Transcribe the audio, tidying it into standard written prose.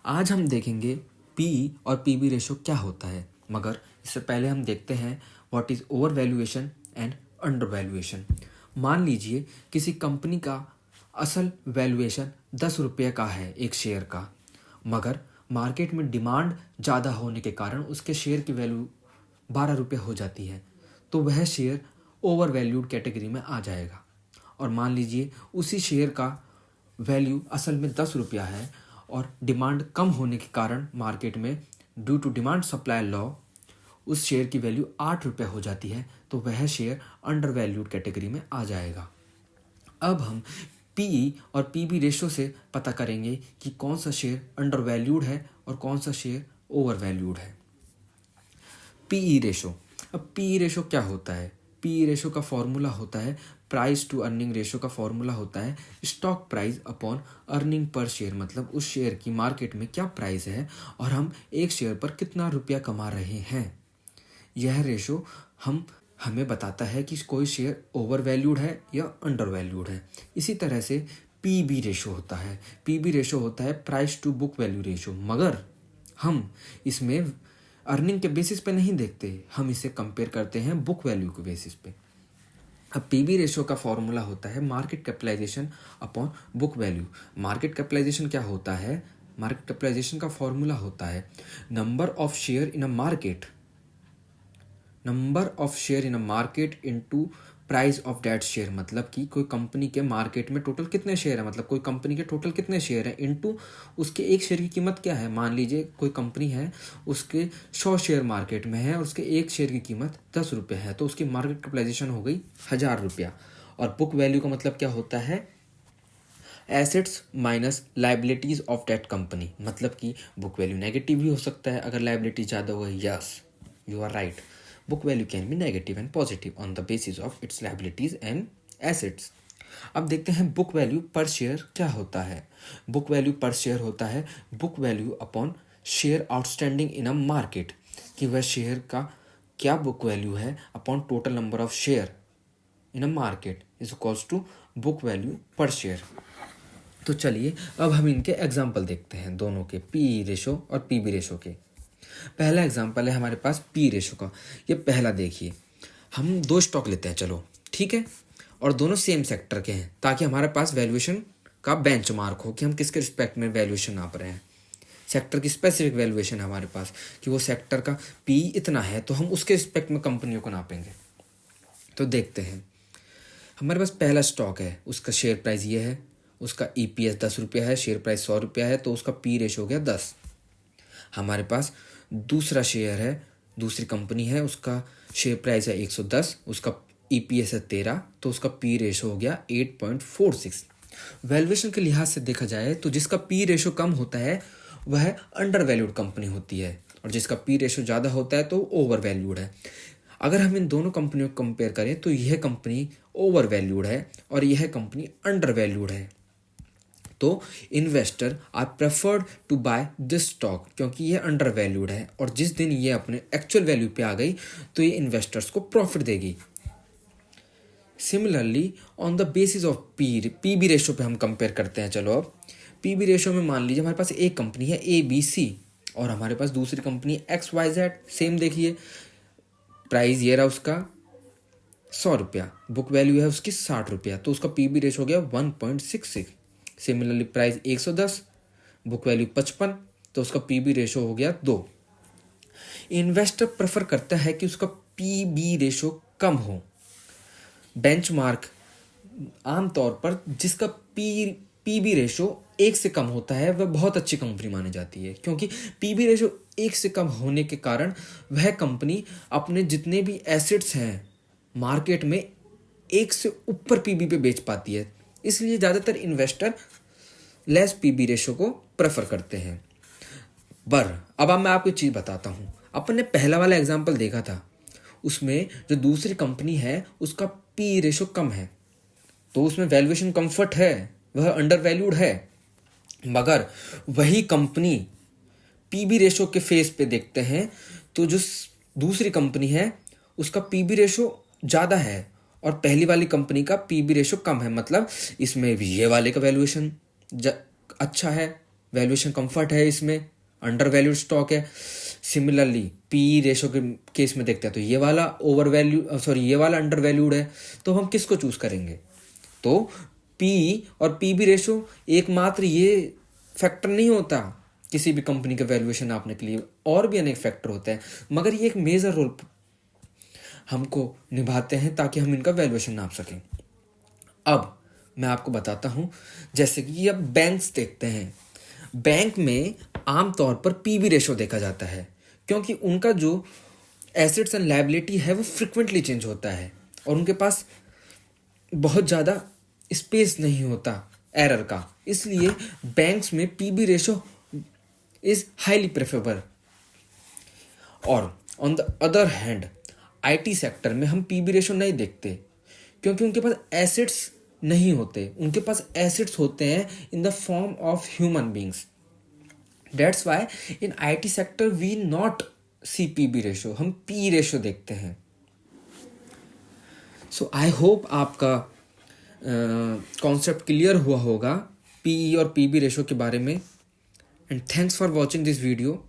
आज हम देखेंगे पीई और पीबी रेशो क्या होता है, मगर इससे पहले हम देखते हैं what is over valuation and under valuation. मान लीजिए किसी कंपनी का असल वैल्यूएशन 10 रुपये का है एक शेयर का, मगर मार्केट में डिमांड ज़्यादा होने के कारण उसके शेयर की वैल्यू 12 रुपये हो जाती है, तो वह शेयर ओवर वैल्यूड कैटेगरी में आ जाएगा। और मान लीजिए उसी शेयर का वैल्यू असल में 10 रुपया है और डिमांड कम होने के कारण मार्केट में due to demand supply law उस शेयर की वैल्यू 8 रुपये हो जाती है, तो वह शेयर अंडर वैल्यूड कैटेगरी में आ जाएगा। अब हम पीई और पीबी रेशो से पता करेंगे कि कौन सा शेयर अंडर वैल्यूड है और कौन सा शेयर ओवर वैल्यूड है। PE ratio. अब पीई रेशो क्या होता है? पीई रेशो का फॉर्मूला होता है, प्राइस टू अर्निंग रेशो का फॉर्मूला होता है stock price upon earning per share, मतलब उस शेयर की मार्केट में क्या प्राइस है और हम एक शेयर पर कितना रुपया कमा रहे हैं। यह रेशो हमें बताता है कि कोई शेयर ओवर वैल्यूड है या अंडर वैल्यूड है। इसी तरह से पीबी रेशो होता है। पीबी रेशो होता है price to book value ratio, मगर हम इसमें अर्निंग के बेसिस पे नहीं देखते, हम इसे कंपेयर करते हैं बुक वैल्यू के बेसिस पे। अब पीबी रेशो का फॉर्मूला होता है market capitalization upon book value. Market capitalization क्या होता है? मार्केट कैपिटलाइजेशन का फॉर्मूला होता है number of share in a market into price of that share, मतलब कि कोई कंपनी के मार्केट में टोटल कितने शेयर है, मतलब कोई कंपनी के टोटल कितने शेयर है इनटू उसके एक शेयर की कीमत क्या है। मान लीजिए कोई कंपनी है, उसके 100 शेयर मार्केट में है और उसके एक शेयर की कीमत 10 रुपये है, तो उसकी मार्केट कैपिटलाइजेशन हो गई 1000 रुपया। और बुक वैल्यू का मतलब क्या होता है? Assets minus liabilities of that company, मतलब कि बुक वैल्यू नेगेटिव भी हो सकता है अगर लाइबिलिटी ज़्यादा हो। Yes, you are right, book value can be negative and positive on the basis of its liabilities and assets। अब देखते हैं बुक वैल्यू पर शेयर क्या होता है। बुक वैल्यू पर शेयर होता है book value upon share outstanding in a market, कि वह शेयर का क्या बुक वैल्यू है upon total number of share in a market is equals to book value per share. तो चलिए अब हम इनके एग्जाम्पल देखते हैं, दोनों के, पी रेशो और पीबी रेशो के। पहला एग्जाम्पल है हमारे पास पी रेशो का। ये पहला देखिए, हम 2 स्टॉक लेते हैं, चलो ठीक है, और दोनों सेम सेक्टर के हैं, ताकि हमारे पास वैल्यूएशन का बेंचमार्क हो कि हम किसके रिस्पेक्ट में वैल्यूएशन नाप रहे हैं। सेक्टर की स्पेसिफिक वैल्यूएशन है हमारे पास कि वो सेक्टर का पी इतना है, तो हम उसके रिस्पेक्ट में कंपनियों को नापेंगे। तो देखते हैं, हमारे पास पहला स्टॉक है, उसका शेयर प्राइस ये है, उसका EPS 10 रुपया है, शेयर प्राइस 100 रुपया है, तो उसका पी रेशो हो गया 10। हमारे पास दूसरा शेयर है, दूसरी कंपनी है, उसका शेयर प्राइस है 110, उसका EPS है 13, तो उसका पी रेशो हो गया 8.46। वैल्यूएशन के लिहाज से देखा जाए तो जिसका पी रेशो कम होता है वह अंडर वैल्यूड कंपनी होती है, और जिसका पी रेशो ज़्यादा होता है तो ओवर वैल्यूड है। अगर हम इन दोनों कंपनियों को कंपेयर करें तो यह कंपनी ओवर वैल्यूड है और यह कंपनी अंडर वैल्यूड है, तो investor are preferred to buy this stock, क्योंकि ये अंडर वैल्यूड है और जिस दिन ये अपने एक्चुअल वैल्यू पे आ गई तो ये इन्वेस्टर्स को प्रॉफिट देगी। Similarly on the basis of PB ratio पे हम कंपेयर करते हैं। चलो अब पीबी रेशो में मान लीजिए हमारे पास एक कंपनी है ABC और हमारे पास दूसरी कंपनी XYZ, सेम देखिए, प्राइस ये रहा उसका 100 रुपया, बुक वैल्यू है उसकी 60 रुपया, तो उसका पीबी रेशो हो गया 1.66। सिमिलरली प्राइस 110, बुक वैल्यू 55, तो उसका पीबी रेशो हो गया 2। इन्वेस्टर प्रेफर करता है कि उसका पीबी रेशो कम हो। बेंचमार्क आमतौर पर जिसका पीबी रेशो 1 से कम होता है वह बहुत अच्छी कंपनी मानी जाती है, क्योंकि पीबी रेशो 1 से कम होने के कारण वह कंपनी अपने जितने भी एसेट्स हैं मार्केट में 1 से ऊपर पीबी पे बेच पाती है, इसलिए ज़्यादातर इन्वेस्टर लेस पीबी रेशो को प्रेफर करते हैं। अब मैं आपको एक चीज़ बताता हूँ, अपन ने पहला वाला एग्जाम्पल देखा था, उसमें जो दूसरी कंपनी है उसका पी रेशो कम है, तो उसमें वैल्यूएशन कंफर्ट है, वह अंडर वैल्यूड है, मगर वही कंपनी पीबी रेशो के फेस पे देखते हैं तो जो दूसरी कंपनी है उसका पीबी रेशो ज़्यादा है और पहली वाली कंपनी का पीबी रेशो कम है, मतलब इसमें भी ये वाले का वैल्यूएशन अच्छा है वैल्यूएशन कंफर्ट है इसमें, अंडर वैल्यूड स्टॉक है। सिमिलरली पी रेशो के केस में देखते हैं तो ये वाला ओवर वैल्यू सॉरी ये वाला अंडर वैल्यूड है, तो हम किसको चूज करेंगे? तो पी और पी बी रेशो एकमात्र ये फैक्टर नहीं होता किसी भी कंपनी का वैल्यूएशन नापने के लिए, और भी अनेक फैक्टर होते हैं, मगर ये एक मेजर रोल हमको निभाते हैं ताकि हम इनका वैल्यूएशन नाप सकें। अब मैं आपको बताता हूँ, जैसे कि अब बैंक्स देखते हैं, बैंक में आमतौर पर पीबी रेशो देखा जाता है क्योंकि उनका जो एसेट्स एंड लायबिलिटी है वो फ्रिक्वेंटली चेंज होता है और उनके पास बहुत ज़्यादा स्पेस नहीं होता एरर का, इसलिए बैंक्स में PB ratio is highly preferable. और on the other hand IT sector में हम पीबी रेशो नहीं देखते क्योंकि उनके पास एसेट्स नहीं होते, उनके पास एसेट्स होते हैं in the form of human beings. That's why in IT sector we not see PB ratio, हम पी रेशो देखते हैं। सो आई होप आपका कॉन्सेप्ट क्लियर हुआ होगा पीई और पीबी रेशो के बारे में, and thanks for watching this video.